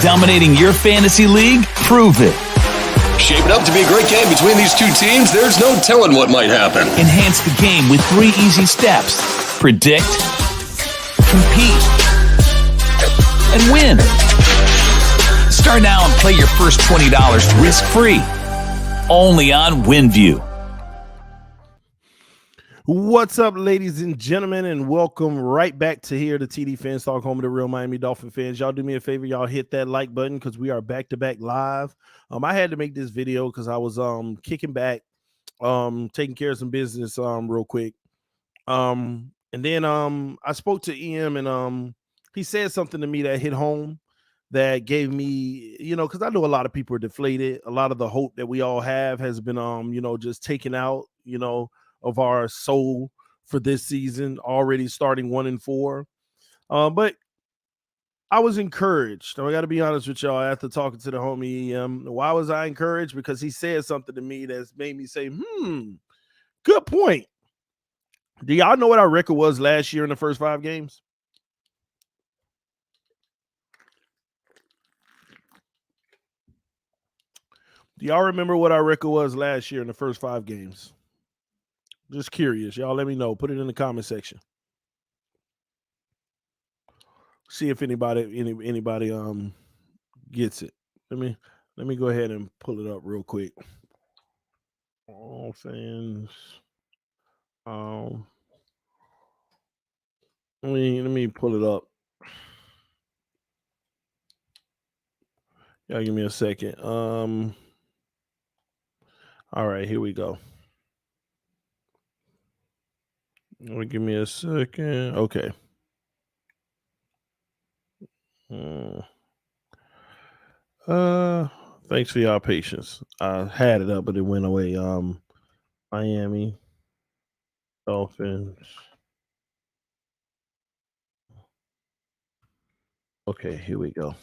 Dominating your fantasy league? Prove it. Shaping up to be a great game between these two teams. There's no telling what might happen. Enhance the game with 3 easy steps. Predict, compete, and win. Start now and play your first $20 risk-free. Only on WINVIEW. What's up, ladies and gentlemen, and welcome right back to here, the TDPHINSTALK, home of the real Miami Dolphin fans. Y'all do me a favor, y'all hit that like button because we are back-to-back live. I had to make this video because I was kicking back, taking care of some business real quick. And then I spoke to EM, and he said something to me that hit home, that gave me, because I know a lot of people are deflated. A lot of the hope that we all have has been just taken out, of our soul for this season, already starting 1-4. But I was encouraged. I got to be honest with y'all, after talking to the homie EM. Why was I encouraged? Because he said something to me that's made me say, good point. Do y'all know what our record was last year in the first 5 games? Do y'all remember what our record was last year in the first 5 games? Just curious. Y'all let me know. Put it in the comment section. See if anybody gets it. Let me go ahead and pull it up real quick. All fans. Let me pull it up. Y'all give me a second. All right, here we go. Give me a second. Okay. Thanks for y'all patience. I had it up, but it went away. Miami Dolphins. Okay, here we go.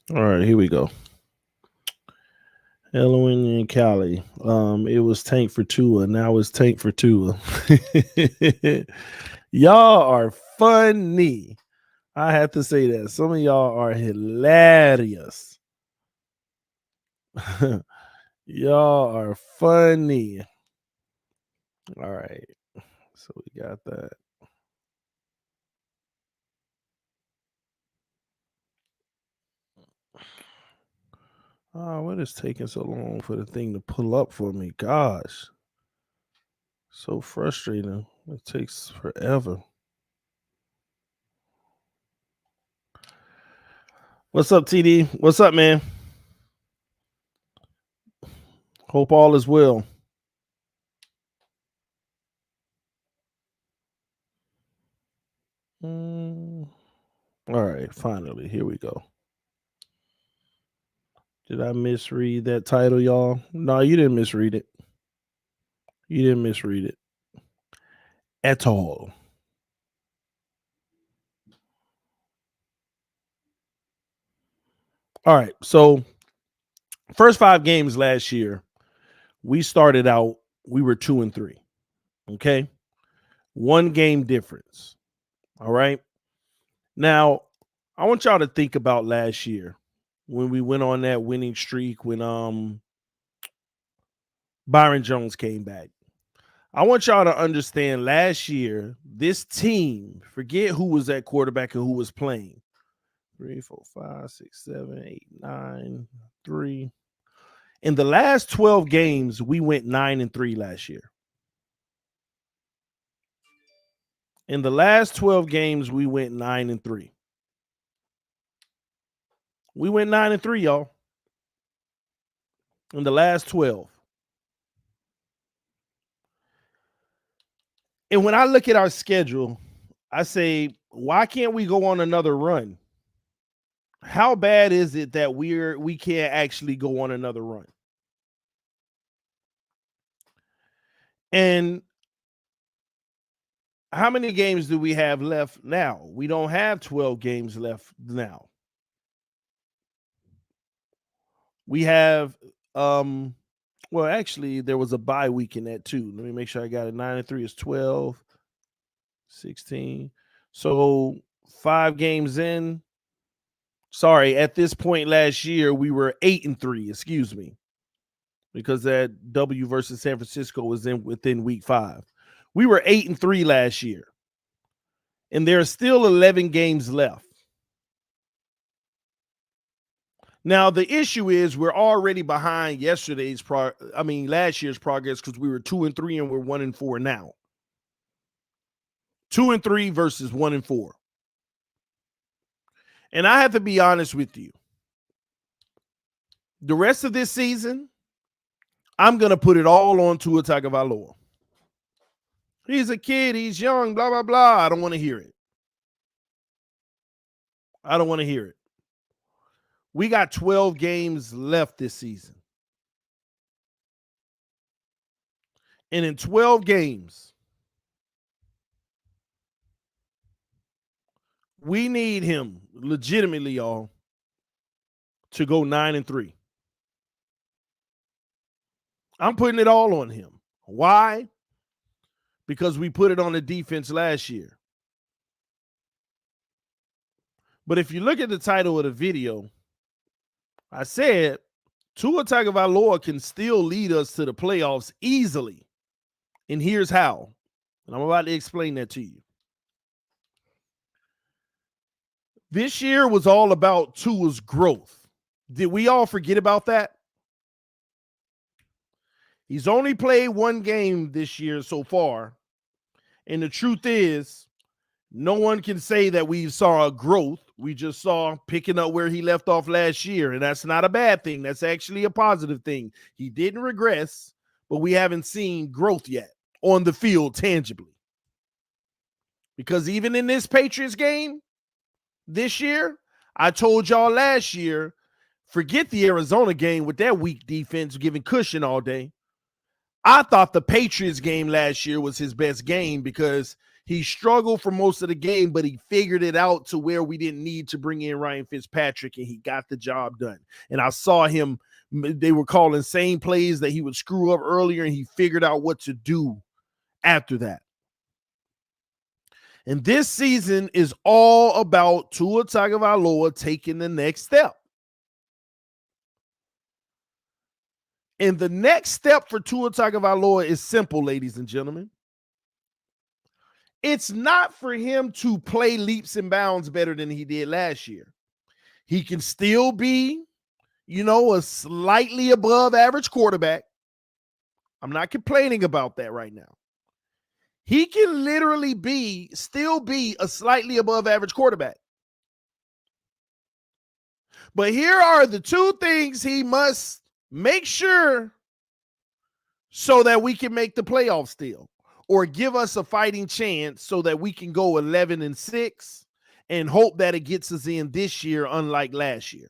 All right, here we go. Halloween and Cali. It was tank for Tua. Now it's tank for Tua. Y'all are funny. I have to say that. Some of y'all are hilarious. Y'all are funny. All right. So we got that. Oh, what is taking so long for the thing to pull up for me? Gosh. So frustrating. It takes forever. What's up, TD? What's up, man? Hope all is well. All right, finally, here we go. Did I misread that title, y'all? No, you didn't misread it. You didn't misread it at all. All right, so first 5 games last year, we started out, we were 2-3. Okay, 1 game difference. All right. Now, I want y'all to think about last year when we went on that winning streak, when Byron Jones came back. I want y'all to understand last year, this team, forget who was at quarterback and who was playing. 3, 4, 5, 6, 7, 8, 9, 3. In the last 12 games, we went 9-3 last year. In the last 12 games, we went 9-3. We went 9-3, y'all. In the last 12. And when I look at our schedule, I say, why can't we go on another run? How bad is it that we can't actually go on another run? And how many games do we have left now? We don't have 12 games left now. We have well, actually, there was a bye week in that too. Let me make sure I got it. 9-3 is 12, 16. So 5 games in. Sorry, at this point last year, we were 8-3, excuse me, because that W versus San Francisco was within week 5. We were 8-3 last year, and there are still 11 games left. Now, the issue is we're already behind last year's progress, because we were 2-3 and we're 1-4 now. 2-3 versus 1-4. And I have to be honest with you. The rest of this season, I'm going to put it all on Tua Tagovailoa. He's a kid. He's young, blah, blah, blah. I don't want to hear it. I don't want to hear it. We got 12 games left this season. And in 12 games, we need him, legitimately, y'all, to go 9-3. I'm putting it all on him. Why? Because we put it on the defense last year. But if you look at the title of the video, I said Tua Tagovailoa can still lead us to the playoffs easily. And here's how. And I'm about to explain that to you. This year was all about Tua's growth. Did we all forget about that? He's only played 1 game this year so far. And the truth is, no one can say that we saw a growth. We just saw picking up where he left off last year. And that's not a bad thing. That's actually a positive thing. He didn't regress, but we haven't seen growth yet on the field tangibly. Because even in this Patriots game this year, I told y'all last year, forget the Arizona game with that weak defense giving cushion all day. I thought the Patriots game last year was his best game because he struggled for most of the game, but he figured it out to where we didn't need to bring in Ryan Fitzpatrick, and he got the job done. And I saw him, they were calling same plays that he would screw up earlier, and he figured out what to do after that. And this season is all about Tua Tagovailoa taking the next step. And the next step for Tua Tagovailoa is simple, ladies and gentlemen. It's not for him to play leaps and bounds better than he did last year. He can still be, a slightly above average quarterback. I'm not complaining about that right now. He can literally still be a slightly above average quarterback. But here are the 2 things he must make sure so that we can make the playoffs still, or give us a fighting chance so that we can go 11-6 and hope that it gets us in this year, unlike last year.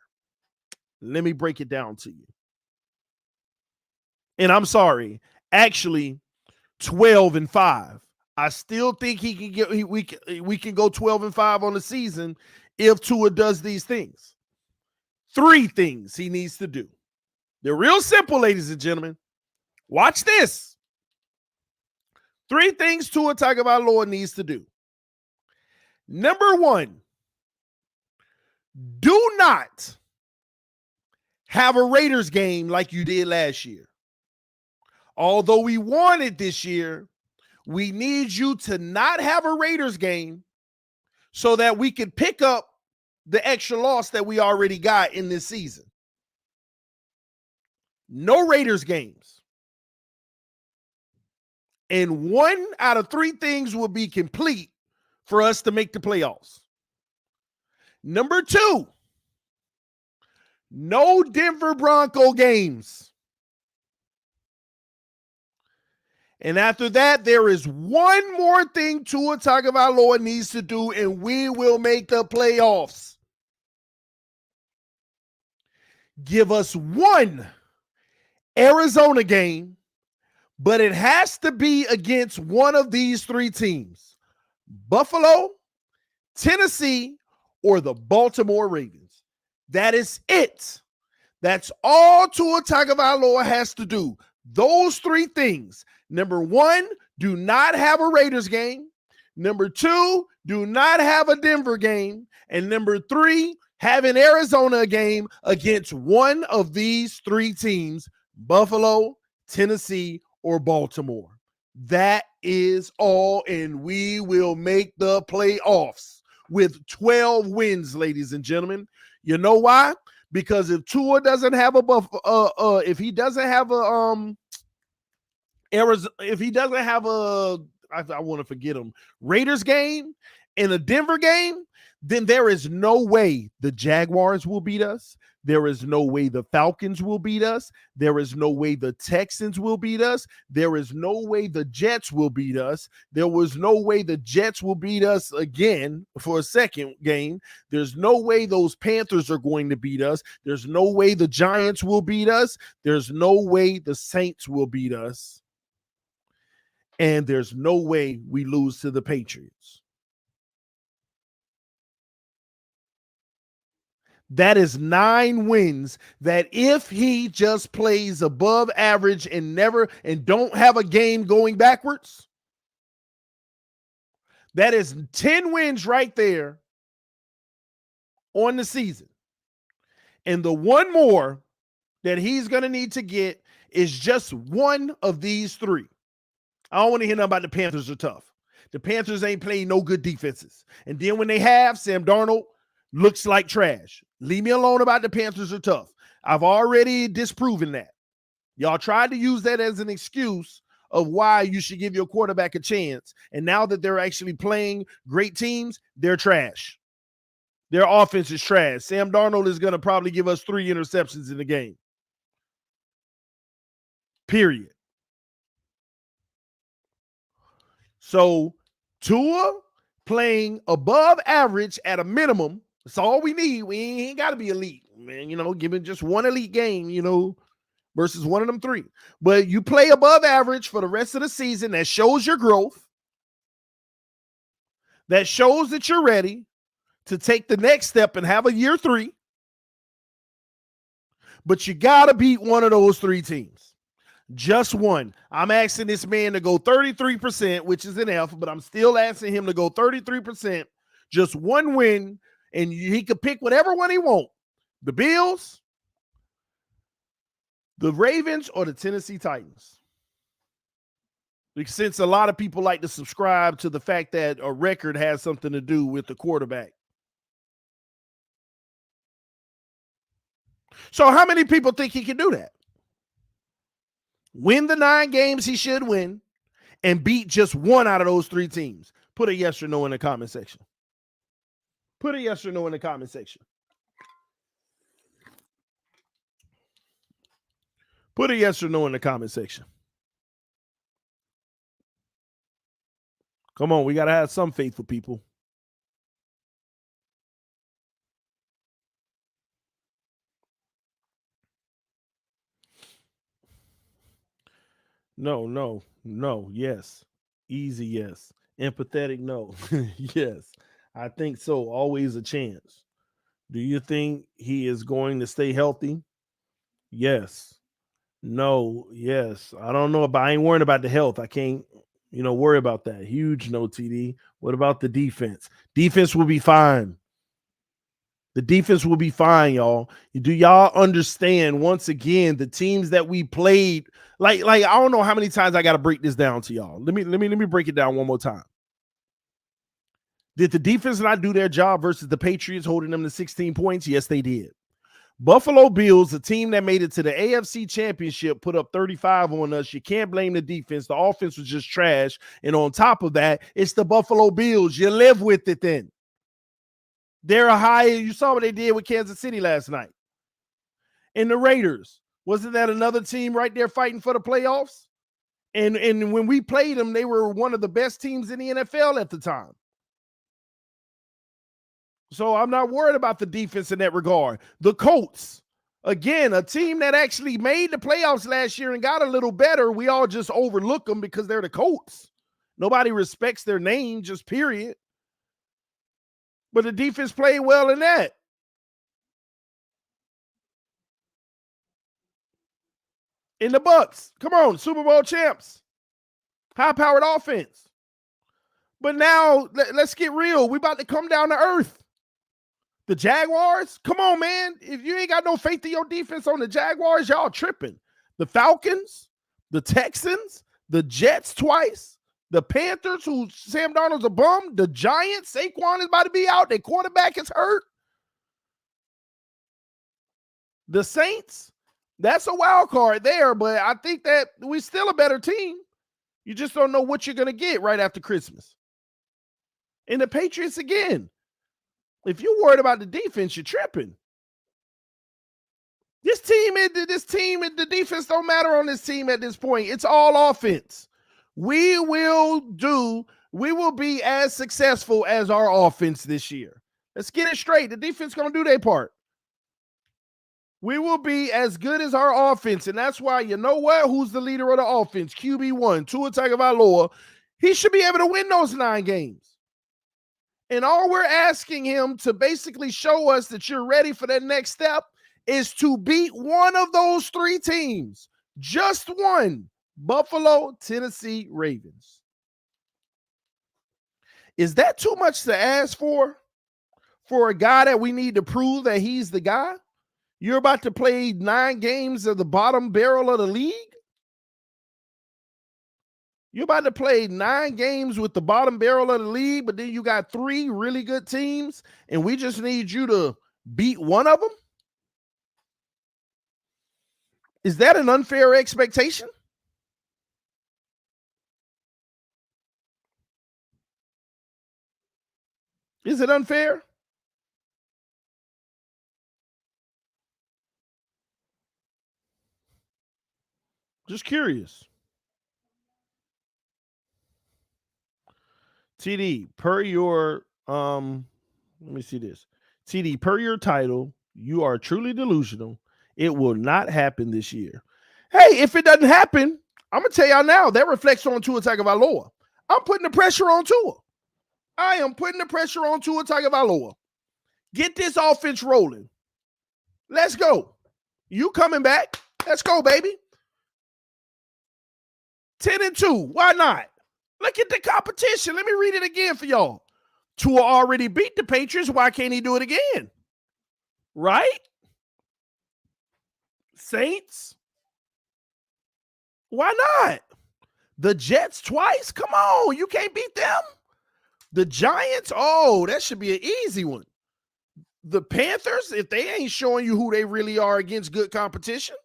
Let me break it down to you. And I'm sorry, actually 12-5. I still think we can go 12-5 on the season if Tua does these things. 3 things he needs to do. They're real simple, ladies and gentlemen. Watch this. 3 things Tua Tagovailoa needs to do. Number 1, do not have a Raiders game like you did last year. Although we won it this year, we need you to not have a Raiders game so that we can pick up the extra loss that we already got in this season. No Raiders games. And 1 out of 3 things will be complete for us to make the playoffs. Number 2, no Denver Bronco games. And after that, there is 1 more thing Tua Tagovailoa needs to do, and we will make the playoffs. Give us 1 Arizona game, but it has to be against one of these 3 teams: Buffalo, Tennessee, or the Baltimore Ravens. That is it. That's all Tua Tagovailoa has to do. Those three things. Number one, do not have a Raiders game. Number two, do not have a Denver game. And number three, have an Arizona game against one of these three teams, Buffalo, Tennessee, or Baltimore. That is all, and we will make the playoffs with 12 wins, ladies and gentlemen. You know why? Because if Tua doesn't have if he doesn't have a if he doesn't have a I want to forget him, Raiders game and a Denver game, then there is no way the Jaguars will beat us. There is no way the Falcons will beat us. There is no way the Texans will beat us. There is no way the Jets will beat us. There was no way the Jets will beat us again for a second game. There's no way those Panthers are going to beat us. There's no way the Giants will beat us. There's no way the Saints will beat us. And there's no way we lose to the Patriots. That is 9 wins that if he just plays above average and don't have a game going backwards, that is 10 wins right there on the season. And the one more that he's going to need to get is just one of these three. I don't want to hear nothing about the Panthers are tough. The Panthers ain't playing no good defenses. And then when they have, Sam Darnold looks like trash. Leave me alone about the Panthers are tough. I've already disproven that. Y'all tried to use that as an excuse of why you should give your quarterback a chance. And now that they're actually playing great teams, they're trash. Their offense is trash. Sam Darnold is going to probably give us 3 interceptions in the game. Period. So Tua playing above average at a minimum. That's all we need. We ain't got to be elite, man. Give it just one elite game, versus one of them 3. But you play above average for the rest of the season. That shows your growth. That shows that you're ready to take the next step and have a year 3. But you got to beat one of those 3 teams. Just one. I'm asking this man to go 33%, which is an F, but I'm still asking him to go 33%. Just one win, and he could pick whatever one he wants. The Bills, the Ravens, or the Tennessee Titans. Since a lot of people like to subscribe to the fact that a record has something to do with the quarterback. So how many people think he can do that? Win the 9 games he should win and beat just one out of those 3 teams. Put a yes or no in the comment section. Put a yes or no in the comment section. Put a yes or no in the comment section. Come on, we got to have some faithful people. No, yes. Easy, yes. Empathetic, no. Yes, I think so. Always a chance. Do you think he is going to stay healthy? Yes. No, yes. I don't know, but I ain't worrying about the health. I can't, worry about that. Huge no, TD. What about the defense? Defense will be fine. The defense will be fine, y'all. Do y'all understand, once again, the teams that we played? Like I don't know how many times I got to break this down to y'all. Let me break it down one more time. Did the defense not do their job versus the Patriots, holding them to 16 points? Yes, they did. Buffalo Bills, a team that made it to the AFC Championship, put up 35 on us. You can't blame the defense. The offense was just trash. And on top of that, it's the Buffalo Bills. You live with it then. They're a high. You saw what they did with Kansas City last night. And the Raiders, wasn't that another team right there fighting for the playoffs? And when we played them, they were one of the best teams in the NFL at the time. So I'm not worried about the defense in that regard. The Colts, again, a team that actually made the playoffs last year and got a little better. We all just overlook them because they're the Colts. Nobody respects their name, just period. But the defense played well in that. in the Bucks. Come on, Super Bowl champs. High-powered offense. But now, let's get real. We about to come down to earth. The Jaguars? Come on, man. If you ain't got no faith in your defense on the Jaguars, y'all tripping. The Falcons, the Texans, the Jets twice, the Panthers, who Sam Darnold's a bum, the Giants, Saquon is about to be out, their quarterback is hurt. The Saints, that's a wild card there, but I think that we're still a better team. You just don't know what you're going to get right after Christmas. And the Patriots again. If you're worried about the defense, you're tripping. This team, the defense don't matter on this team at this point. It's all offense. We will be as successful as our offense this year. Let's get it straight. The defense going to do their part. We will be as good as our offense, and that's why, you know what? Who's the leader of the offense? QB1, Tua Tagovailoa. He should be able to win those 9 games. And all we're asking him to basically show us that you're ready for that next step is to beat one of those 3 teams. Just one. Buffalo, Tennessee, Ravens. Is that too much to ask for a guy that we need to prove that he's the guy? You're about to play 9 games of the bottom barrel of the league? You're about to play 9 games with the bottom barrel of the league, but then you got 3 really good teams, and we just need you to beat one of them? Is that an unfair expectation? Is it unfair? Just curious. TD, per your let me see this. TD, per your title, you are truly delusional. It will not happen this year. Hey, if it doesn't happen, I'm gonna tell y'all now, that reflects on Tua Tagovailoa. I'm putting the pressure on Tua. I am putting the pressure on Tua Tagovailoa. Get this offense rolling. Let's go. You coming back? Let's go, baby. 10-2. Why not? Look at the competition. Let me read it again for y'all. Tua already beat the Patriots. Why can't he do it again? Right? Saints? Why not? The Jets twice? Come on. You can't beat them. The Giants? Oh, that should be an easy one. The Panthers, if they ain't showing you who they really are against good competition.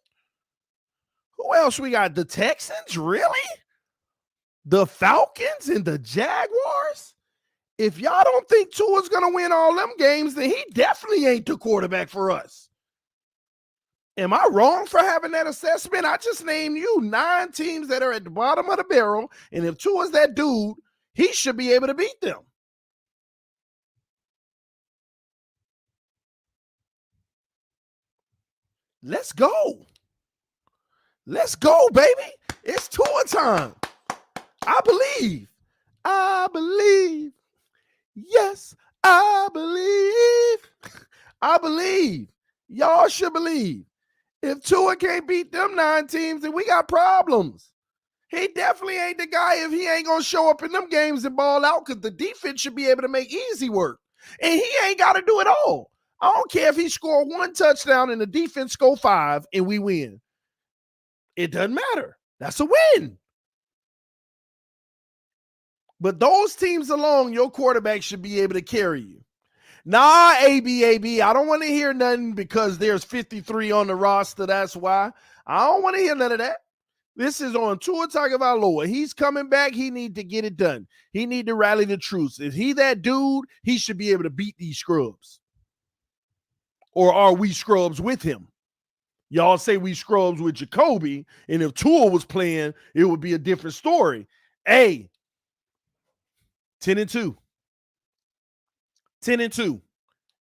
Who else we got? The Texans? Really? The Falcons and the Jaguars? If y'all don't think Tua's going to win all them games, then he definitely ain't the quarterback for us. Am I wrong for having that assessment? I just named you 9 teams that are at the bottom of the barrel, and if Tua's that dude, he should be able to beat them. Let's go. Let's go, baby. It's Tua time. I believe. I believe. Yes, I believe. I believe. Y'all should believe. If Tua can't beat them 9 teams, then we got problems. He definitely ain't the guy if he ain't going to show up in them games and ball out, because the defense should be able to make easy work. And he ain't got to do it all. I don't care if he scored 1 touchdown and the defense score 5 and we win. It doesn't matter. That's a win. But those teams alone, your quarterback should be able to carry you. Nah, AB, I don't want to hear nothing because there's 53 on the roster. That's why. I don't want to hear none of that. This is on Tua Tagovailoa. He's coming back. He need to get it done. He need to rally the troops. If he that dude, he should be able to beat these scrubs. Or are we scrubs with him? Y'all say we scrubs with Jacoby, and if Tua was playing, it would be a different story. Hey, 10-2. 10-2.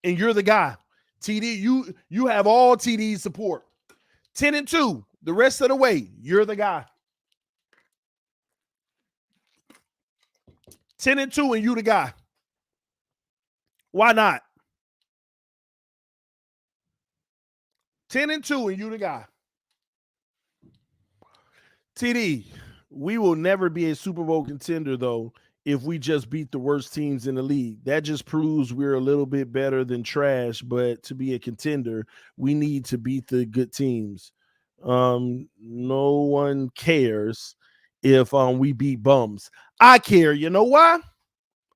And you're the guy. TD, you have all TD's support. 10-2. The rest of the way, you're the guy. 10-2 and you the guy. Why not? 10-2 and you the guy. TD, we will never be a Super Bowl contender, though, if we just beat the worst teams in the league. That just proves we're a little bit better than trash, but to be a contender, we need to beat the good teams. No one cares if we beat bums. I care. You know why?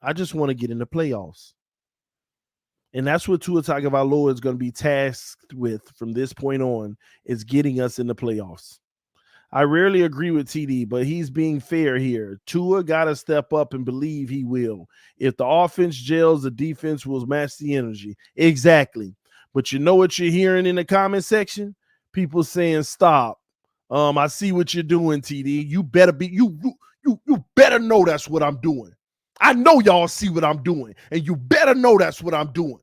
I just want to get in the playoffs. And that's what Tua Tagovailoa is going to be tasked with from this point on, is getting us in the playoffs. I rarely agree with TD, but he's being fair here. Tua got to step up and believe he will. If the offense gels, the defense will match the energy. Exactly. But you know what you're hearing in the comment section? People saying, stop. I see what you're doing, TD. You better be, you better know that's what I'm doing. I know y'all see what I'm doing, and you better know that's what I'm doing.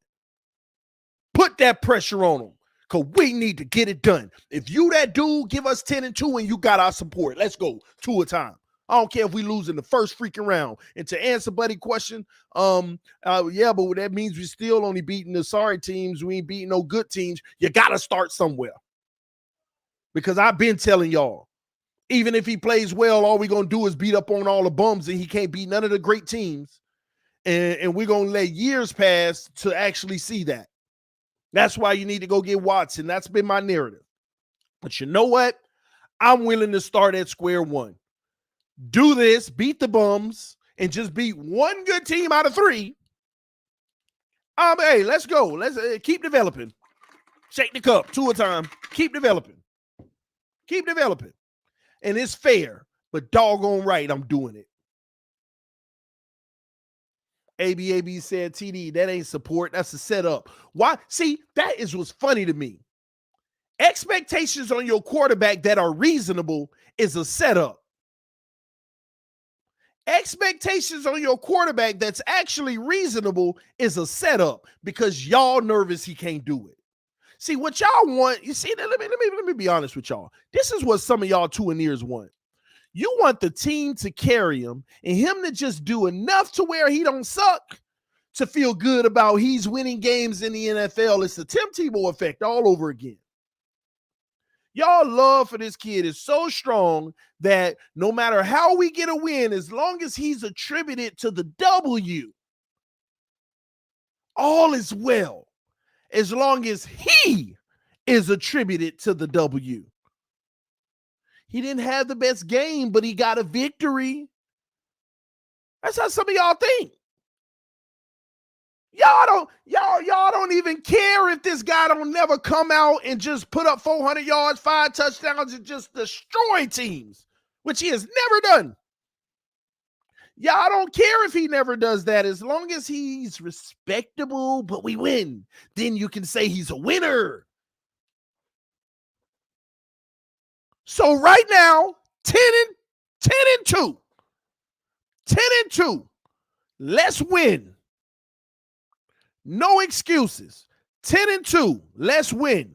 Put that pressure on them, because we need to get it done. If you that dude, give us 10-2 and you got our support. Let's go. 2 a time. I don't care if we lose in the first freaking round. And to answer buddy question, but that means we still only beating the sorry teams. We ain't beating no good teams. You got to start somewhere. Because I've been telling y'all, even if he plays well, all we're going to do is beat up on all the bums, and he can't beat none of the great teams. And we're going to let years pass to actually see that. That's why you need to go get Watson. That's been my narrative. But you know what? I'm willing to start at square one. Do this, beat the bums, and just beat one good team out of 3. Hey, let's go. Let's keep developing. Shake the cup 2 a time. Keep developing. Keep developing. And it's fair, but doggone right, I'm doing it. ABAB said, TD, that ain't support. That's a setup. Why? See, that is what's funny to me. Expectations on your quarterback that are reasonable is a setup. Expectations on your quarterback that's actually reasonable is a setup, because y'all nervous he can't do it. See, what y'all want, you see, let me be honest with y'all. This is what some of y'all 2-and-ears want. You want the team to carry him and him to just do enough to where he don't suck to feel good about he's winning games in the NFL. It's the Tim Tebow effect all over again. Y'all love for this kid is so strong that no matter how we get a win, as long as he's attributed to the W, all is well. As long as he is attributed to the W. He didn't have the best game, but he got a victory. That's how some of y'all think. Y'all don't even care if this guy don't never come out and just put up 400 yards, 5 touchdowns, and just destroy teams, which he has never done. Y'all don't care if he never does that. As long as he's respectable, but we win, then you can say he's a winner. So right now, 10-2. 10-2. Let's win. No excuses. 10-2. Let's win.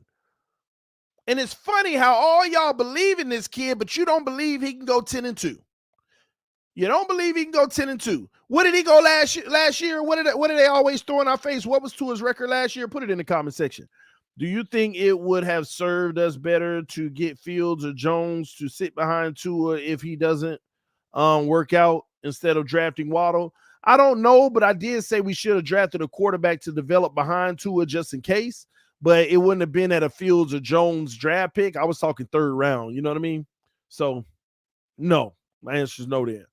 And it's funny how all y'all believe in this kid, but you don't believe he can go 10-2. You don't believe he can go 10-2. What did he go last year? What did they always throw in our face? What was Tua's record last year? Put it in the comment section. Do you think it would have served us better to get Fields or Jones to sit behind Tua if he doesn't work out instead of drafting Waddle? I don't know, but I did say we should have drafted a quarterback to develop behind Tua just in case, but it wouldn't have been at a Fields or Jones draft pick. I was talking 3rd round. You know what I mean? So, no. My answer is no there.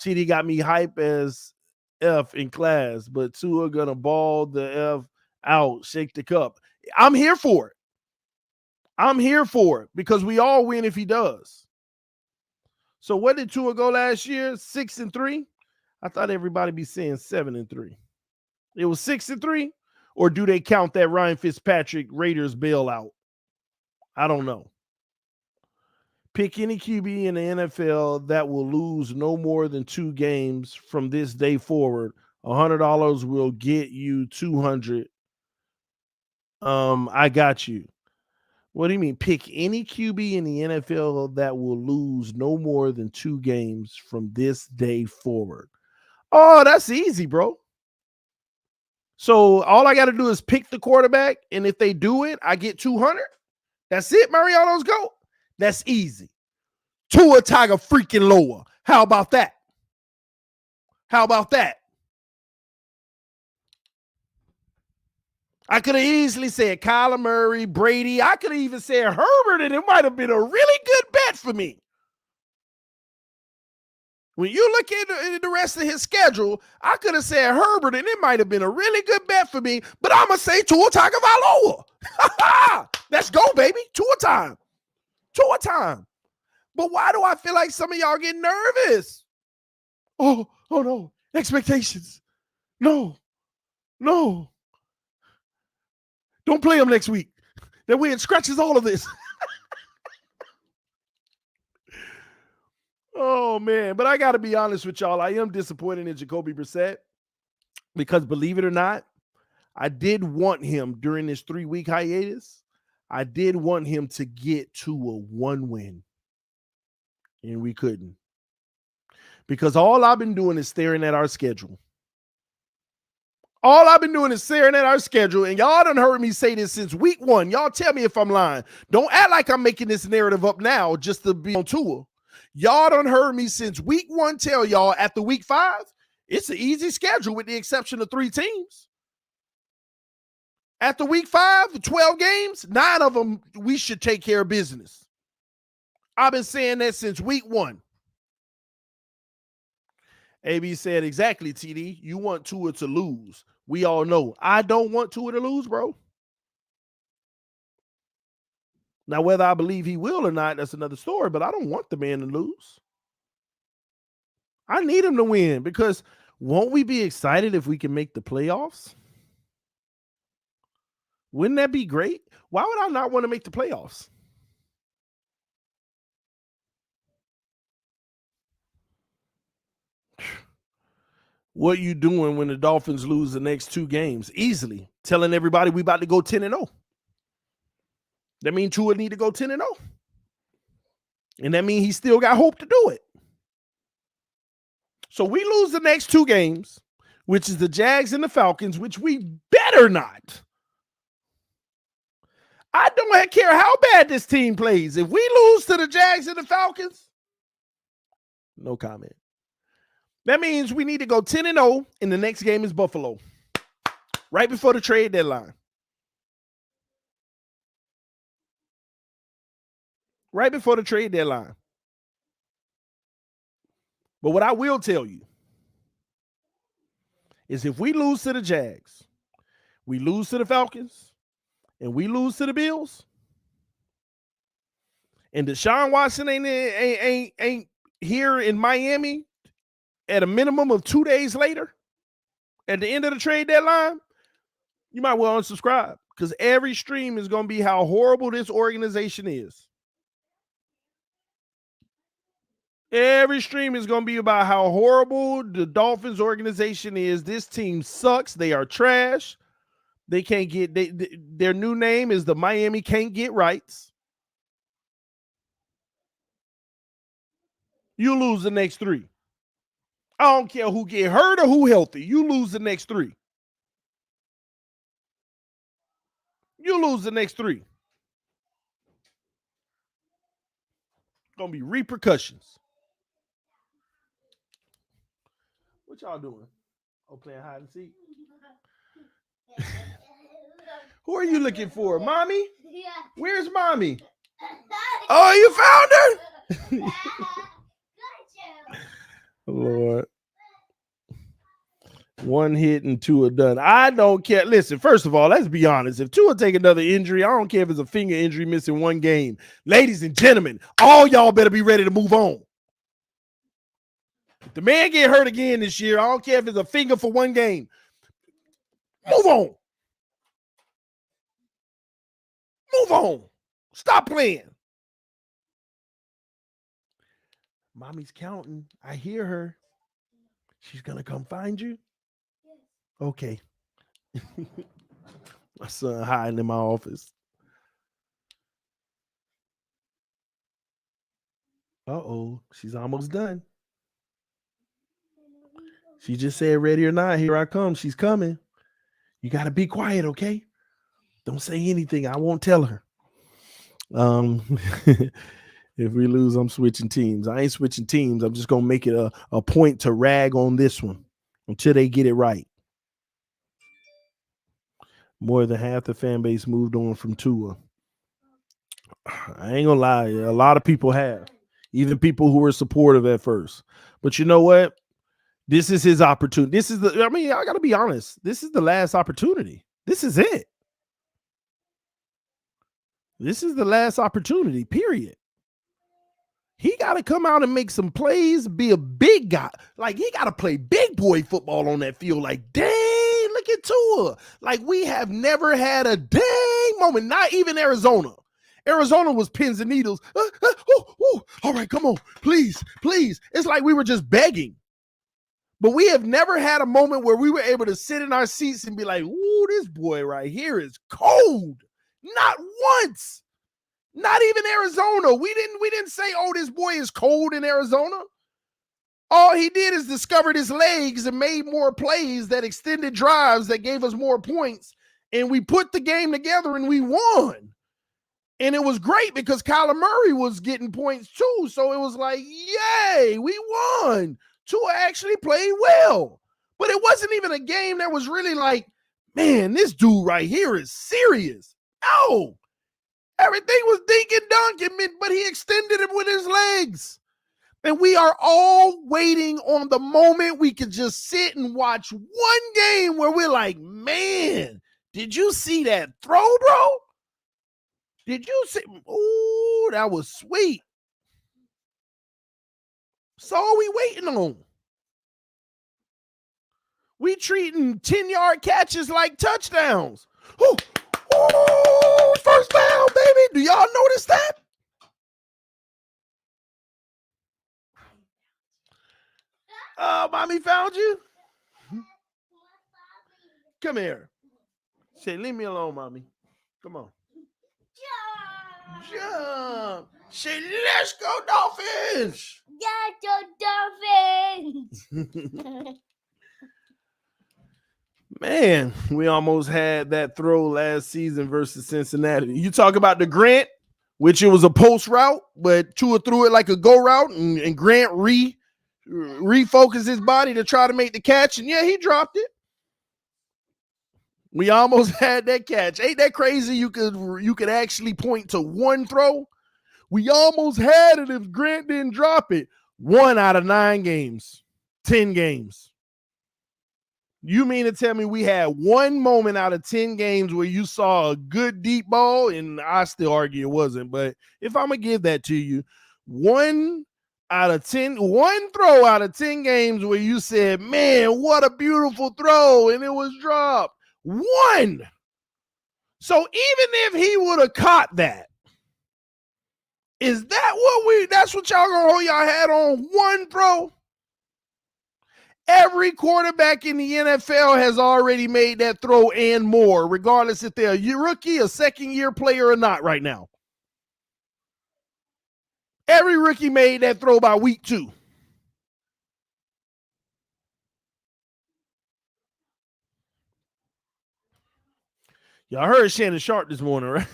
TD got me hype as F in class, but Tua gonna ball the F out, shake the cup. I'm here for it. I'm here for it because we all win if he does. So what did Tua go last year? 6-3? I thought everybody be saying 7-3. It was 6-3? Or do they count that Ryan Fitzpatrick Raiders bailout? I don't know. Pick any QB in the NFL that will lose no more than 2 games from this day forward. $100 will get you 200. I got you. What do you mean? Pick any QB in the NFL that will lose no more than 2 games from this day forward. Oh, that's easy, bro. So all I got to do is pick the quarterback, and if they do it, I get 200. That's it, Mariano's go. That's easy. Tua Tagovailoa. How about that? How about that? I could have easily said Kyler Murray, Brady. I could have even said Herbert, and it might have been a really good bet for me. When you look at the rest of his schedule, I could have said Herbert, and it might have been a really good bet for me, but I'm going to say Tua Tagovailoa. Let's go, baby. Tua time. Tua time. But why do I feel like some of y'all get nervous? Oh no. Expectations. No. Don't play him next week. That way it scratches all of this. Oh, man. But I got to be honest with y'all. I am disappointed in Jacoby Brissett because, believe it or not, I did want him during this 3-week hiatus. I did want him to get to a 1 win. And we couldn't. Because all I've been doing is staring at our schedule. All I've been doing is staring at our schedule, and y'all done heard me say this since week 1. Y'all tell me if I'm lying. Don't act like I'm making this narrative up now just to be on Tua. Y'all done heard me since week 1 tell y'all after week 5, it's an easy schedule with the exception of 3 teams. After week 5, 12 games, 9 of them, we should take care of business. I've been saying that since week 1. AB said, exactly, TD. You want Tua to lose. We all know. I don't want Tua to lose, bro. Now, whether I believe he will or not, that's another story, but I don't want the man to lose. I need him to win because won't we be excited if we can make the playoffs? Wouldn't that be great? Why would I not want to make the playoffs? What are you doing when the Dolphins lose the next 2 games? Easily. Telling everybody we about to go 10-0. That means Tua need to go 10-0. And that means he still got hope to do it. So we lose the next 2 games, which is the Jags and the Falcons, which we better not. I don't care how bad this team plays. If we lose to the Jags and the Falcons, no comment. That means we need to go 10-0, and the next game is Buffalo. Right before the trade deadline. Right before the trade deadline. But what I will tell you is if we lose to the Jags, we lose to the Falcons, and we lose to the Bills, and Deshaun Watson ain't here in Miami at a minimum of 2 days later, at the end of the trade deadline, you might well unsubscribe because every stream is going to be how horrible this organization is. Every stream is going to be about how horrible the Dolphins organization is. This team sucks. They are trash. They can't get their new name is the Miami Can't Get Rights. You lose the next 3. I don't care who get hurt or who healthy. You lose the next 3. You lose the next 3. Gonna be repercussions. What y'all doing? Oh, playing hide and seek. Who are you looking for? Mommy? Where's mommy? Oh, you found her? Lord. 1 hit and 2 are done. I don't care. Listen, first of all, let's be honest. If Tua take another injury, I don't care if it's a finger injury missing 1 game. Ladies and gentlemen, all y'all better be ready to move on. If the man get hurt again this year, I don't care if it's a finger for 1 game. Move on. Move on. Stop playing. Mommy's counting. I hear her. She's going to come find you? Okay. My son hiding in my office. Uh-oh. She's almost done. She just said, ready or not, here I come. She's coming. You got to be quiet, okay? Don't say anything. I won't tell her. If we lose, I'm switching teams. I ain't switching teams. I'm just going to make it a point to rag on this one until they get it right. More than half the fan base moved on from Tua. I ain't gonna lie, a lot of people have, even people who were supportive at first. But you know what? This is his opportunity. I gotta be honest. This is the last opportunity. This is it. This is the last opportunity, period. He got to come out and make some plays, be a big guy. Like, he got to play big boy football on that field. Like, dang, look at Tua. Like, we have never had a dang moment, not even Arizona. Arizona was pins and needles. All right, come on, please, please. It's like we were just begging. But we have never had a moment where we were able to sit in our seats and be like, ooh, this boy right here is cold. Not once. Not even Arizona. We didn't say, oh, this boy is cold in Arizona. All he did is discovered his legs and made more plays that extended drives that gave us more points. And we put the game together and we won. And it was great because Kyler Murray was getting points too. So it was like, yay, we won. Tua actually played well. But it wasn't even a game that was really like, man, this dude right here is serious. No. Everything was dinking dunking, but he extended it with his legs. And we are all waiting on the moment we could just sit and watch one game where we're like, man, did you see that throw, bro? Did you see? Ooh, that was sweet. So all we waiting on. We treating 10-yard catches like touchdowns. Ooh, ooh, first down, baby. Do y'all notice that? Mommy found you? Come here. Say, leave me alone, mommy. Come on. Jump. Say, let's go, Dolphins. Dolphins. Man, we almost had that throw last season versus Cincinnati. You talk about the Grant, which it was a post route, but Tua threw it like a go route, and Grant refocused his body to try to make the catch, and yeah, he dropped it. We almost had that catch. Ain't that crazy? You could actually point to one throw. We almost had it if Grant didn't drop it. 1 out of 9 games, 10 games. You mean to tell me we had one moment out of 10 games where you saw a good deep ball? And I still argue it wasn't, but if I'm going to give that to you, 1 throw out of 10 games where you said, man, what a beautiful throw, and it was dropped. 1. So even if he would have caught that, is that that's what y'all gonna hold y'all hat on? 1 throw? Every quarterback in the NFL has already made that throw and more, regardless if they're a rookie, a second-year player or not right now. Every rookie made that throw by week 2. Y'all heard Shannon Sharp this morning, right?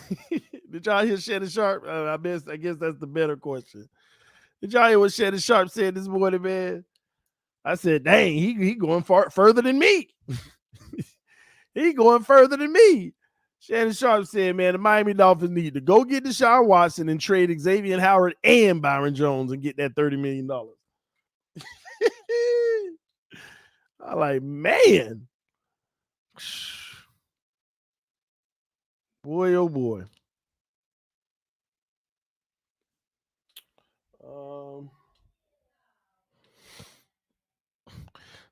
Did y'all hear Shannon Sharp? I guess that's the better question. Did y'all hear what Shannon Sharp said this morning, man? I said, dang, he going further than me. He going further than me. Shannon Sharp said, man, the Miami Dolphins need to go get Deshaun Watson and trade Xavier Howard and Byron Jones and get that $30 million. I'm like, man. Boy, oh boy.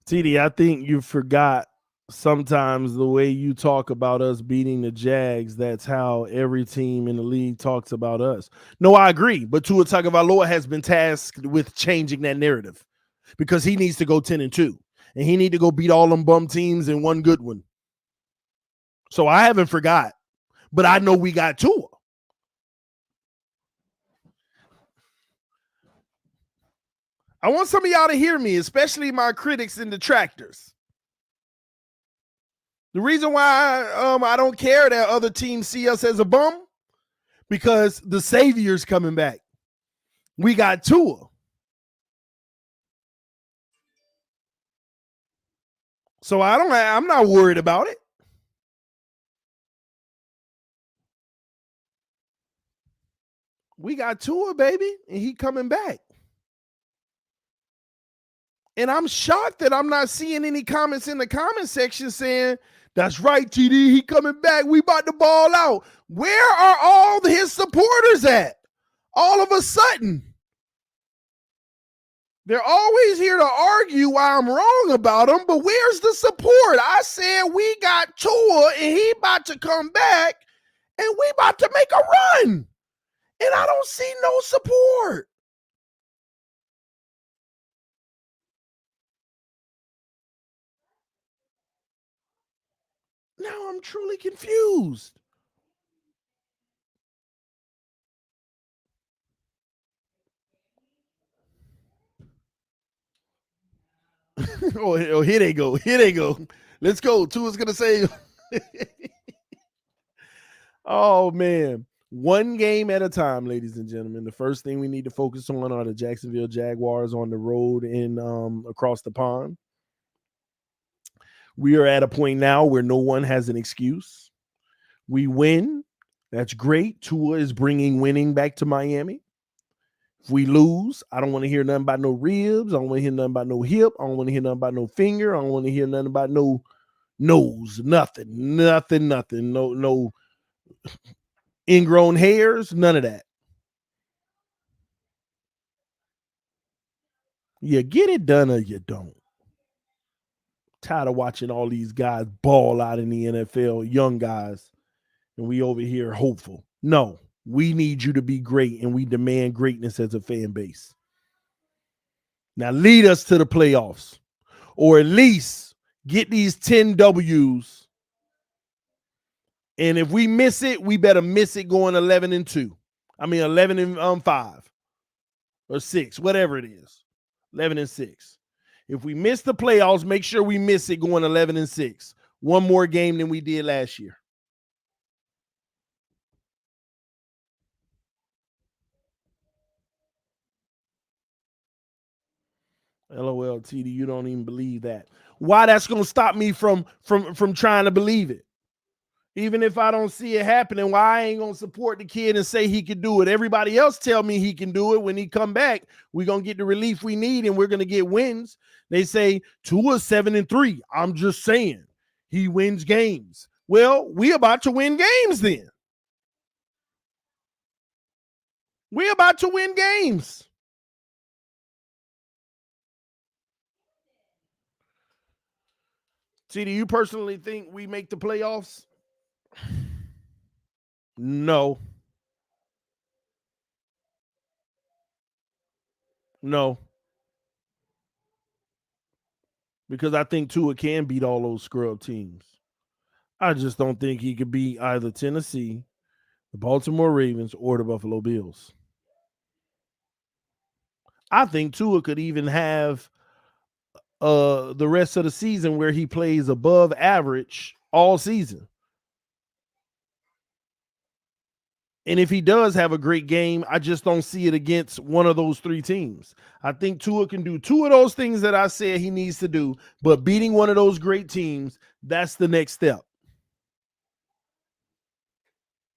TD, I think you forgot sometimes the way you talk about us beating the Jags. That's how every team in the league talks about us. No, I agree. But Tua Tagovailoa has been tasked with changing that narrative because he needs to go 10-2 and he need to go beat all them bum teams in one good one. So I haven't forgot, but I know we got Tua. I want some of y'all to hear me, especially my critics and detractors. The reason why I don't care that other teams see us as a bum, because the Savior's coming back. We got Tua. So I'm not worried about it. We got Tua, baby, and he coming back. And I'm shocked that I'm not seeing any comments in the comment section saying, that's right, TD, he coming back. We about to ball out. Where are all his supporters at? All of a sudden. They're always here to argue why I'm wrong about him, but where's the support? I said we got Tua and he about to come back and we about to make a run. And I don't see no support. Now I'm truly confused. oh, here they go. Here they go. Let's go. Tua's going to say. Oh, man. One game at a time, ladies and gentlemen. The first thing we need to focus on are the Jacksonville Jaguars on the road in across the pond. We are at a point now where no one has an excuse. We win. That's great. Tua is bringing winning back to Miami. If we lose, I don't want to hear nothing about no ribs. I don't want to hear nothing about no hip. I don't want to hear nothing about no finger. I don't want to hear nothing about no nose. Nothing. No ingrown hairs. None of that. You get it done or you don't. Tired of watching all these guys ball out in the NFL, young guys, and we over here hopeful. No, we need you to be great, and we demand greatness as a fan base. Now lead us to the playoffs, or at least get these 10 W's. And if we miss it, we better miss it going 11-2. I mean 11-5 or 6, whatever it is. 11-6. If we miss the playoffs, make sure we miss it going 11-6. One more game than we did last year. LOL, TD, you don't even believe that. Why that's going to stop me from trying to believe it? Even if I don't see it happening, why I ain't going to support the kid and say he can do it? Everybody else tell me he can do it. When he come back, we're going to get the relief we need and we're going to get wins. They say Tua's 7-3. I'm just saying he wins games. Well, we about to win games then. We're about to win games. See, do you personally think we make the playoffs? No. No. Because I think Tua can beat all those scrub teams. I just don't think he could beat either Tennessee, the Baltimore Ravens, or the Buffalo Bills. I think Tua could even have the rest of the season where he plays above average all season. And if he does have a great game, I just don't see it against one of those three teams. I think Tua can do two of those things that I said he needs to do, but beating one of those great teams, that's the next step.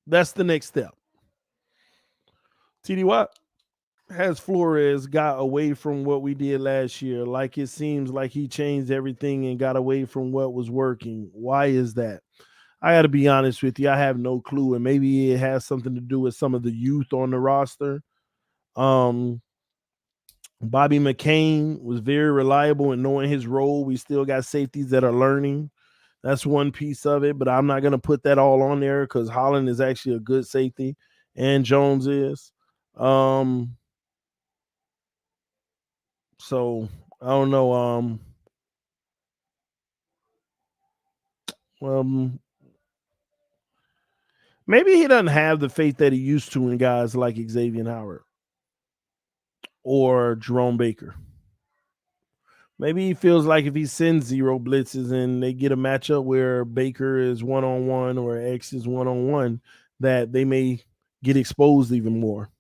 That's the next step. TD, what has Flores got away from what we did last year? Like it seems like he changed everything and got away from what was working. Why is that? I got to be honest with you. I have no clue. And maybe it has something to do with some of the youth on the roster. Bobby McCain was very reliable in knowing his role. We still got safeties that are learning. That's one piece of it, but I'm not going to put that all on there because Holland is actually a good safety and Jones is. So I don't know. Maybe he doesn't have the faith that he used to in guys like Xavier Howard or Jerome Baker. Maybe he feels like if he sends 0 blitzes and they get a matchup where Baker is one-on-one or X is one-on-one, that they may get exposed even more.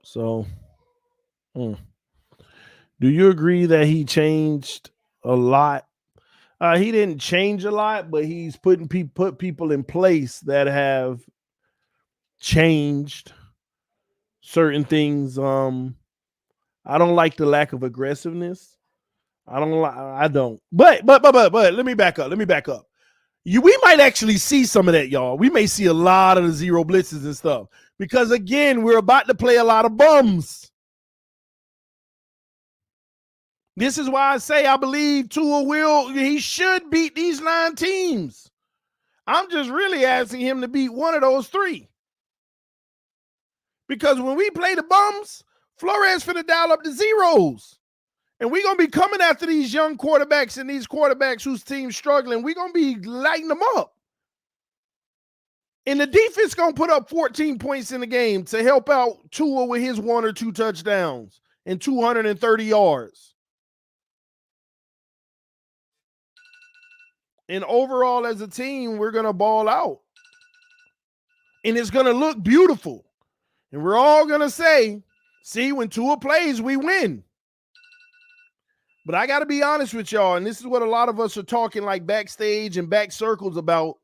So, do you agree that he changed a lot? He didn't change a lot, but he's put people in place that have changed certain things. I don't like the lack of aggressiveness. I don't. But let me back up. We might actually see some of that, y'all. We may see a lot of the zero blitzes and stuff because, again, we're about to play a lot of bums. This is why I say I believe he should beat these 9 teams. I'm just really asking him to beat one of those 3. Because when we play the bums, Flores finna dial up the zeros. And we're going to be coming after these young quarterbacks and these quarterbacks whose team's struggling. We're going to be lighting them up. And the defense going to put up 14 points in the game to help out Tua with his 1 or 2 touchdowns and 230 yards. And overall, as a team, we're going to ball out. And it's going to look beautiful. And we're all going to say, see, when Tua plays, we win. But I got to be honest with y'all, and this is what a lot of us are talking like backstage and back circles about.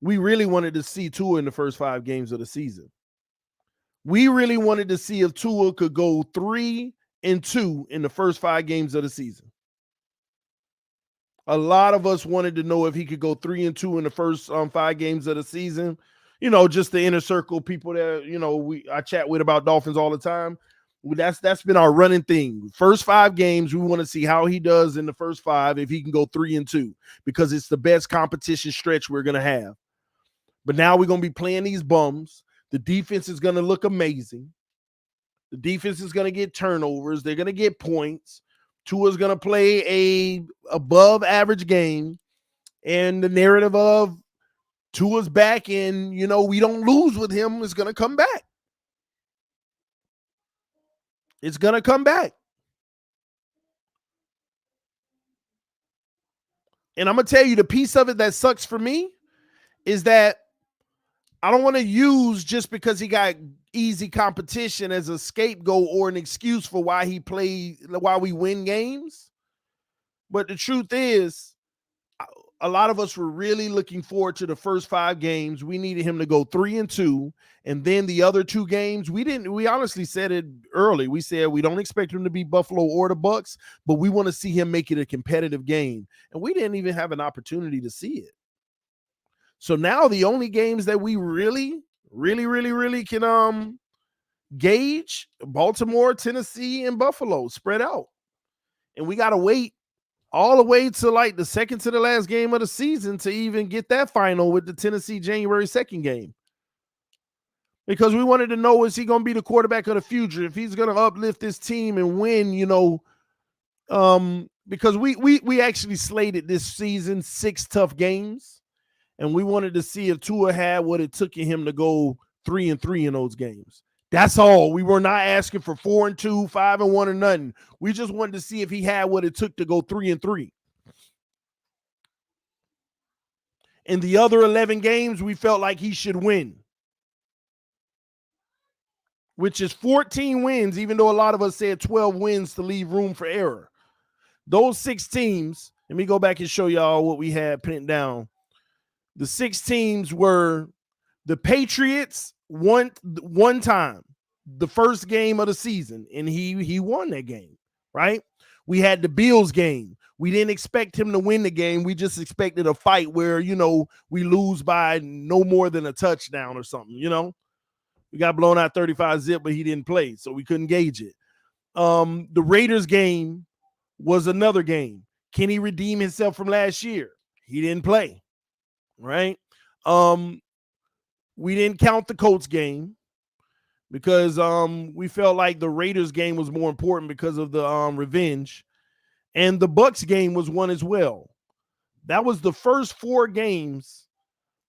We really wanted to see Tua in the first 5 games of the season. We really wanted to see if Tua could go 3-2 in the first 5 games of the season. A lot of us wanted to know if he could go 3-2 in the first 5 games of the season. You know, just the inner circle people that, you know, I chat with about Dolphins all the time. That's been our running thing. First 5 games, we want to see how he does in the first 5 if he can go 3-2 because it's the best competition stretch we're going to have. But now we're going to be playing these bums. The defense is going to look amazing. The defense is going to get turnovers. They're going to get points. Tua's going to play a above average game. And the narrative of Tua's back and, you know, we don't lose with him is going to come back. It's going to come back. And I'm going to tell you the piece of it that sucks for me is that I don't want to use just because he got easy competition as a scapegoat or an excuse for why we win games. But the truth is, a lot of us were really looking forward to the first 5 games. We needed him to go 3-2. And then the other 2 games, we honestly said it early. We said we don't expect him to beat Buffalo or the Bucs, but we want to see him make it a competitive game. And we didn't even have an opportunity to see it. So now the only games that we really can gauge, Baltimore, Tennessee, and Buffalo spread out. And we got to wait all the way to like the second to the last game of the season to even get that final with the Tennessee January 2nd game. Because we wanted to know, is he going to be the quarterback of the future? If he's going to uplift this team and win, you know, because we actually slated this season 6 tough games. And we wanted to see if Tua had what it took in him to go 3-3 in those games. That's all. We were not asking for 4-2, 5-1 or nothing. We just wanted to see if he had what it took to go 3-3. In the other 11 games, we felt like he should win, which is 14 wins, even though a lot of us said 12 wins to leave room for error. Those 6 teams, let me go back and show y'all what we had pinned down. The 6 teams were the Patriots one time, the first game of the season, and he won that game, right? We had the Bills game. We didn't expect him to win the game. We just expected a fight where, you know, we lose by no more than a touchdown or something, you know? We got blown out 35-0, but he didn't play, so we couldn't gauge it. The Raiders game was another game. Can he redeem himself from last year? He didn't play. Right. We didn't count the Colts game because we felt like the Raiders game was more important because of the revenge, and the Bucs game was one as well. That was the first 4 games.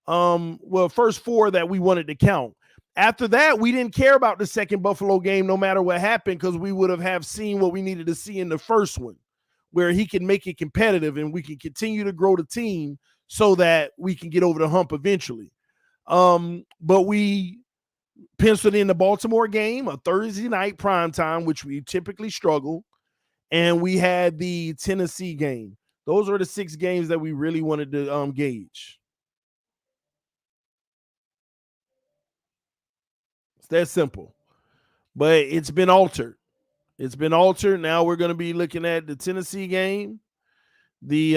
First 4 that we wanted to count. After that, we didn't care about the second Buffalo game, no matter what happened, because we would have seen what we needed to see in the first one, where he can make it competitive and we can continue to grow the team so that we can get over the hump eventually. But we penciled in the Baltimore game, a Thursday night primetime, which we typically struggle. And we had the Tennessee game. Those are the 6 games that we really wanted to gauge. It's that simple. But it's been altered. It's been altered. Now we're going to be looking at the Tennessee game, the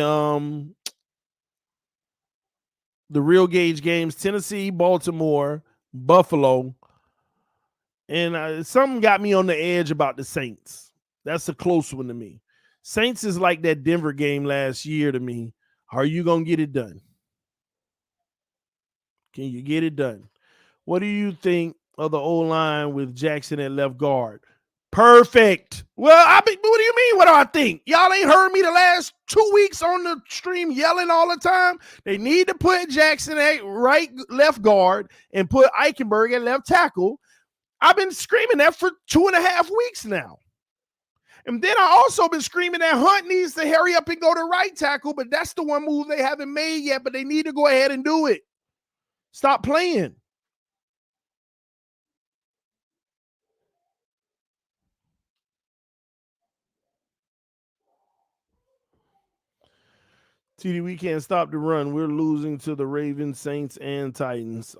real gauge games, Tennessee, Baltimore, Buffalo. And something got me on the edge about the Saints. That's a close one to me. Saints is like that Denver game last year to me. Are you going to get it done? Can you get it done? What do you think of the O-line with Jackson at left guard? Perfect. Well, what do you mean? What do I think? Y'all ain't heard me the last 2 weeks on the stream yelling all the time. They need to put Jackson at left guard and put Eichenberg at left tackle. I've been screaming that for 2.5 weeks now. And then I also been screaming that Hunt needs to hurry up and go to right tackle, but that's the one move they haven't made yet, but they need to go ahead and do it. Stop playing. TD, we can't stop the run. We're losing to the Ravens, Saints, and Titans.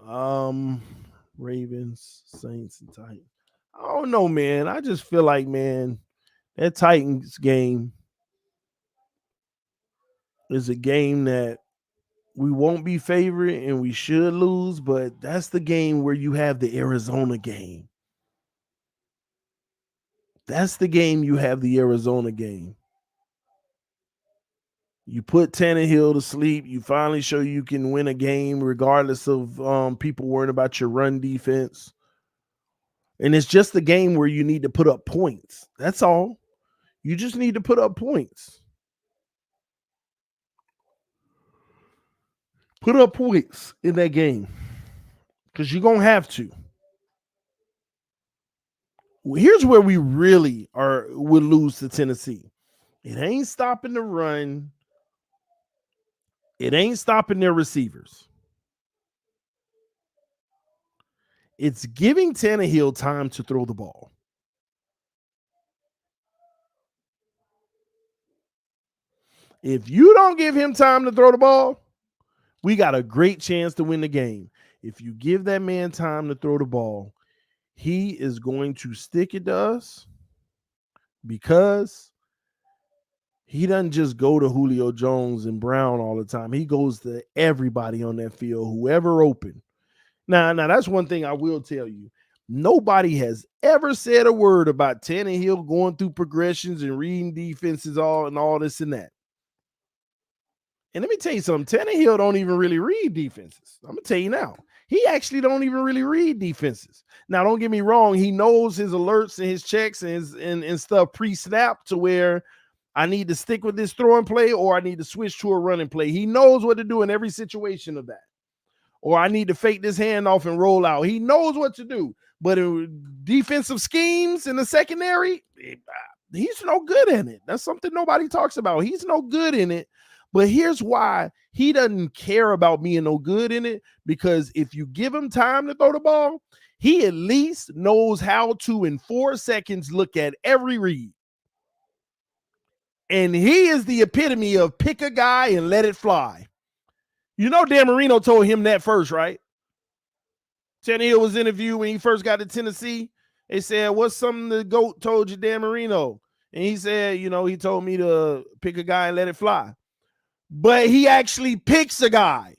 Ravens, Saints, and Titans. I don't know, man. I just feel like, man, that Titans game is a game that we won't be favored and we should lose, but that's the game where you have the Arizona game. That's the game you have the Arizona game. You put Tannehill to sleep. You finally show you can win a game regardless of people worrying about your run defense. And it's just a game where you need to put up points. That's all. You just need to put up points. Put up points in that game because you're going to have to. Here's where we really would lose to Tennessee. It ain't stopping the run. It ain't stopping their receivers. It's giving Tannehill time to throw the ball. If you don't give him time to throw the ball, we got a great chance to win the game. If you give that man time to throw the ball, he is going to stick it to us because he doesn't just go to Julio Jones and Brown all the time. He goes to everybody on that field, whoever open. Now that's one thing I will tell you. Nobody has ever said a word about Tannehill going through progressions and reading defenses all this and that. And let me tell you something. Tannehill don't even really read defenses. I'm going to tell you now. He actually don't even really read defenses. Now, don't get me wrong. He knows his alerts and his checks and stuff pre-snap to where I need to stick with this throwing play or I need to switch to a running play. He knows what to do in every situation of that. Or I need to fake this handoff and roll out. He knows what to do. But in defensive schemes in the secondary, he's no good in it. That's something nobody talks about. He's no good in it. But here's why he doesn't care about being no good in it, because if you give him time to throw the ball, he at least knows how to, in 4 seconds, look at every read. And he is the epitome of pick a guy and let it fly. You know Dan Marino told him that first, right? Tannehill was interviewed when he first got to Tennessee. They said, what's something the GOAT told you, Dan Marino? And he said, he told me to pick a guy and let it fly. But he actually picks a guy.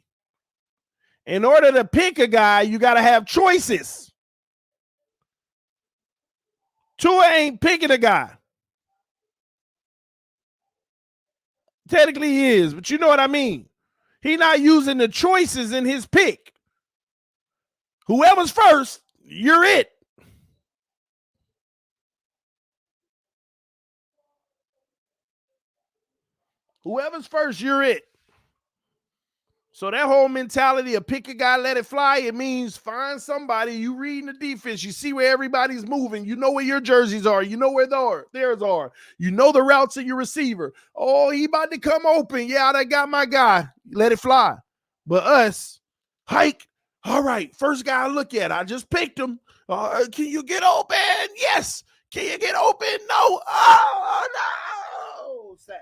In order to pick a guy, you got to have choices. Tua ain't picking a guy. Technically he is, but you know what I mean. He's not using the choices in his pick. Whoever's first, you're it. Whoever's first, you're it. So that whole mentality of pick a guy, let it fly, it means find somebody. You reading the defense. You see where everybody's moving. You know where your jerseys are. You know where theirs are. You know the routes of your receiver. Oh, he about to come open. Yeah, I got my guy. Let it fly. But us, hike, All right, first guy I look at, I just picked him. Can you get open? Yes. Can you get open? No. Oh, no. Sacked.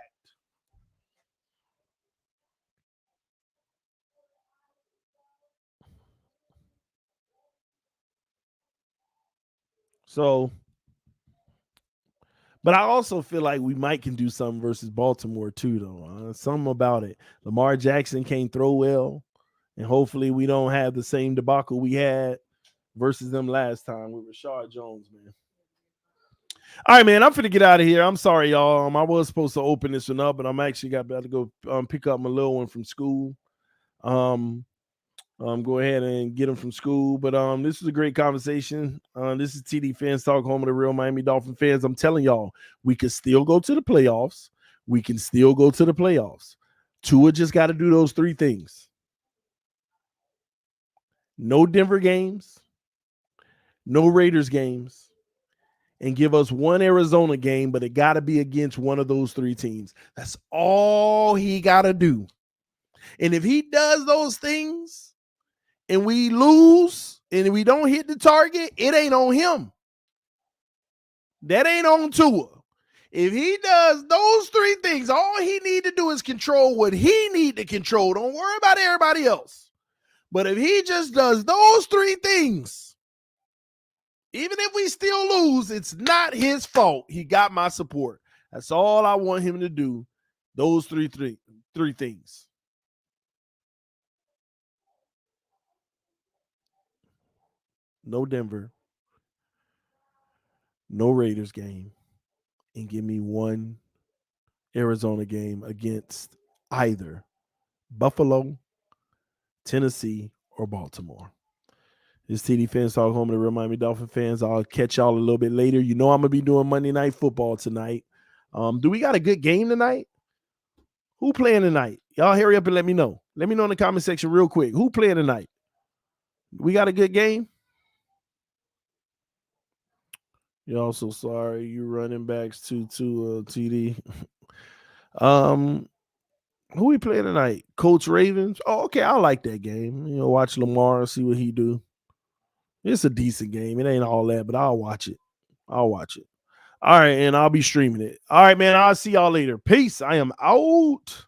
So, but I also feel like we might can do something versus Baltimore too, though. Something about it. Lamar Jackson can't throw well, and hopefully we don't have the same debacle we had versus them last time with Rashard Jones, man. All right, man. I'm finna get out of here. I'm sorry, y'all. I was supposed to open this one up, but I'm actually got to go pick up my little one from school. Go ahead and get him from school. But this is a great conversation. This is TD Fans Talk, home of the real Miami Dolphin fans. I'm telling y'all, we can still go to the playoffs. We can still go to the playoffs. Tua just got to do those three things. No Denver games, no Raiders games, and give us one Arizona game, but it got to be against one of those three teams. That's all he got to do. And if he does those things and we lose and we don't hit the target, it ain't on him. That ain't on Tua. If he does those three things, all he need to do is control what he need to control. Don't worry about everybody else. But if he just does those three things, even if we still lose, it's not his fault. He got my support. That's all I want him to do. Those three things. No Denver, no Raiders game, and give me one Arizona game against either Buffalo, Tennessee, or Baltimore. This TD Fans Talk, home of the real Miami Dolphin fans. I'll catch y'all a little bit later. You know I'm going to be doing Monday Night Football tonight. Do we got a good game tonight? Who playing tonight? Y'all hurry up and let me know. Let me know in the comment section real quick. Who playing tonight? We got a good game? Y'all so sorry. You running backs to TD. Who we playing tonight? Coach Ravens? Oh, okay. I like that game. You know, watch Lamar and see what he do. It's a decent game. It ain't all that, but I'll watch it. I'll watch it. All right, and I'll be streaming it. All right, man. I'll see y'all later. Peace. I am out.